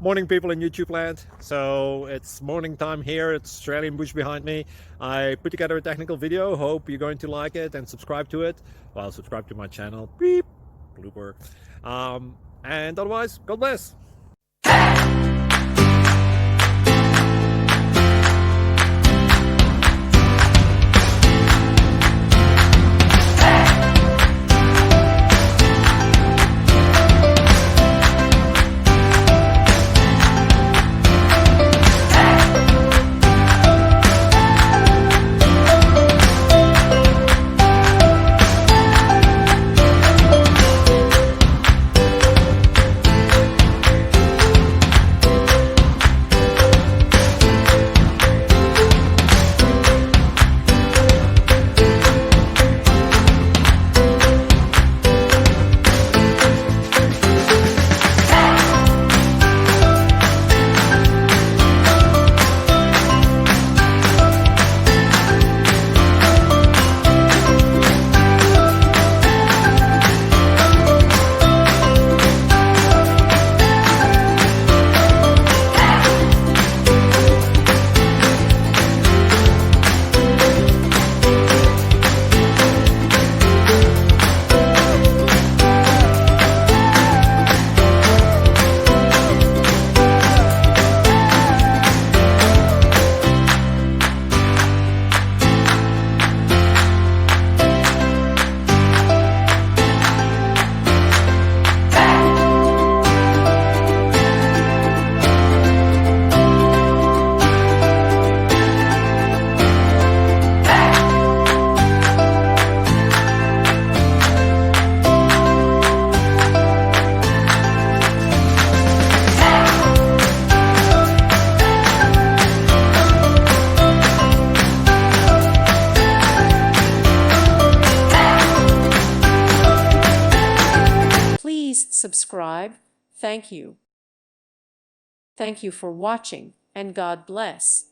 Morning, people in YouTube land. So it's morning time here. It's Australian bush behind me. I put together a technical video. Hope you're going to like it and subscribe to it. Well, subscribe to my channel. Beep. Blooper. And otherwise, God bless. Subscribe. Thank you. Thank you for watching, and God bless.